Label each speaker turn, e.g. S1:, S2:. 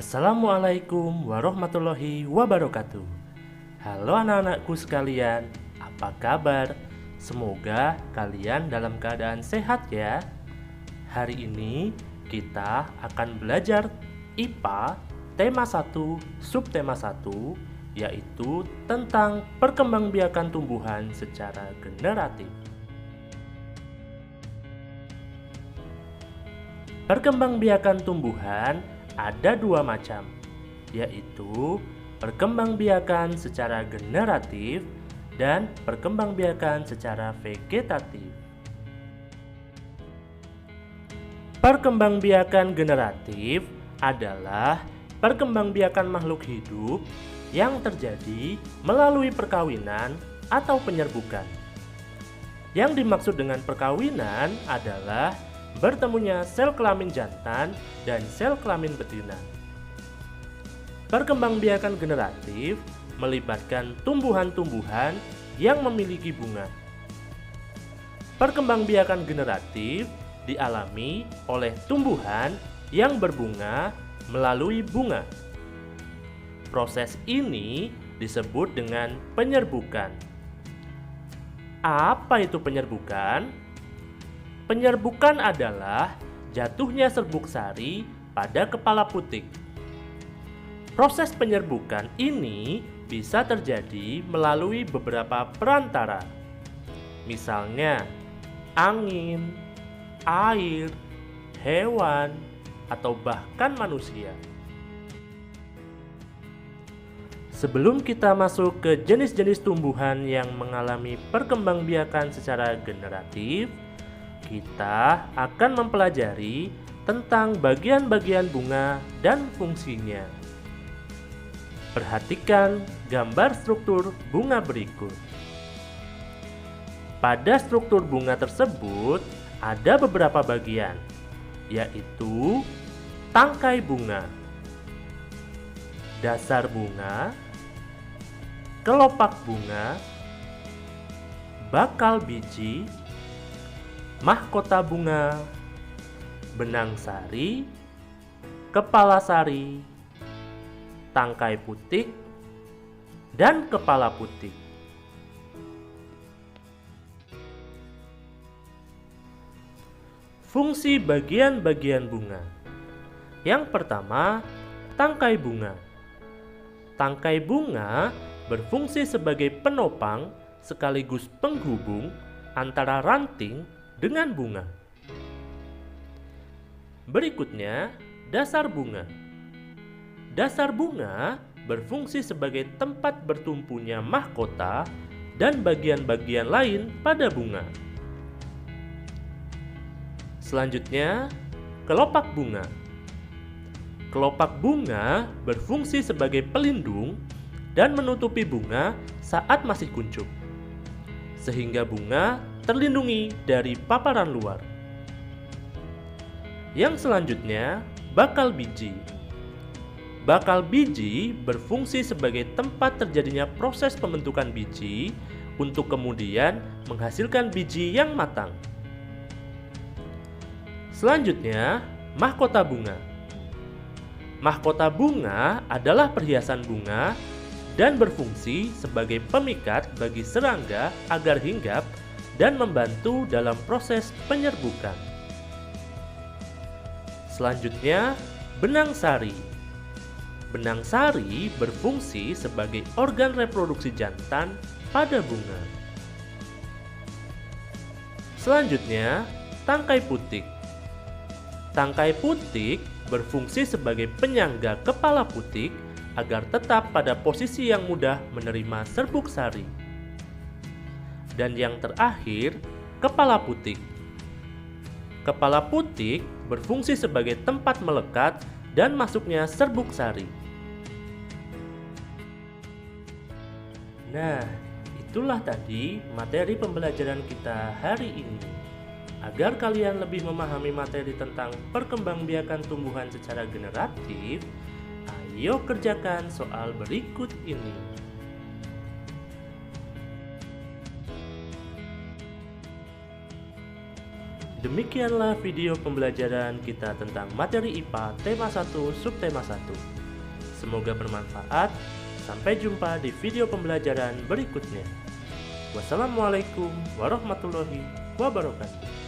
S1: Assalamualaikum warahmatullahi wabarakatuh. Halo anak-anakku sekalian, apa kabar? Semoga kalian dalam keadaan sehat ya. Hari ini kita akan belajar IPA tema 1, subtema 1, yaitu tentang perkembangbiakan tumbuhan secara generatif. Perkembangbiakan tumbuhan ada dua macam, yaitu perkembangbiakan secara generatif dan perkembangbiakan secara vegetatif. Perkembangbiakan generatif adalah perkembangbiakan makhluk hidup yang terjadi melalui perkawinan atau penyerbukan. Yang dimaksud dengan perkawinan adalah bertemunya sel kelamin jantan dan sel kelamin betina. Perkembangbiakan generatif melibatkan tumbuhan-tumbuhan yang memiliki bunga. Perkembangbiakan generatif dialami oleh tumbuhan yang berbunga melalui bunga. Proses ini disebut dengan penyerbukan. Apa itu penyerbukan? Penyerbukan adalah jatuhnya serbuk sari pada kepala putik. Proses penyerbukan ini bisa terjadi melalui beberapa perantara. Misalnya, angin, air, hewan, atau bahkan manusia. Sebelum kita masuk ke jenis-jenis tumbuhan yang mengalami perkembangbiakan secara generatif, kita akan mempelajari tentang bagian-bagian bunga dan fungsinya. Perhatikan gambar struktur bunga berikut. Pada struktur bunga tersebut ada beberapa bagian, yaitu tangkai bunga, dasar bunga, kelopak bunga, bakal biji, mahkota bunga, benang sari, kepala sari, tangkai putik, dan kepala putik. Fungsi bagian-bagian bunga. Yang pertama, tangkai bunga. Tangkai bunga berfungsi sebagai penopang sekaligus penghubung antara ranting dengan bunga. Berikutnya, dasar bunga. Dasar bunga berfungsi sebagai tempat bertumpunya mahkota dan bagian-bagian lain pada bunga. Selanjutnya, kelopak bunga. Kelopak bunga berfungsi sebagai pelindung dan menutupi bunga saat masih kuncup, sehingga bunga terlindungi dari paparan luar. Yang selanjutnya, bakal biji. Bakal biji berfungsi sebagai tempat terjadinya proses pembentukan biji untuk kemudian menghasilkan biji yang matang. Selanjutnya, mahkota bunga. Mahkota bunga adalah perhiasan bunga dan berfungsi sebagai pemikat bagi serangga agar hinggap dan membantu dalam proses penyerbukan. Selanjutnya, benang sari. Benang sari berfungsi sebagai organ reproduksi jantan pada bunga. Selanjutnya, tangkai putik. Tangkai putik berfungsi sebagai penyangga kepala putik agar tetap pada posisi yang mudah menerima serbuk sari. Dan yang terakhir, kepala putik. Kepala putik berfungsi sebagai tempat melekat dan masuknya serbuk sari. Nah, itulah tadi materi pembelajaran kita hari ini. Agar kalian lebih memahami materi tentang perkembangbiakan tumbuhan secara generatif, ayo kerjakan soal berikut ini. Demikianlah video pembelajaran kita tentang materi IPA tema 1 subtema 1. Semoga bermanfaat. Sampai jumpa di video pembelajaran berikutnya. Wassalamualaikum warahmatullahi wabarakatuh.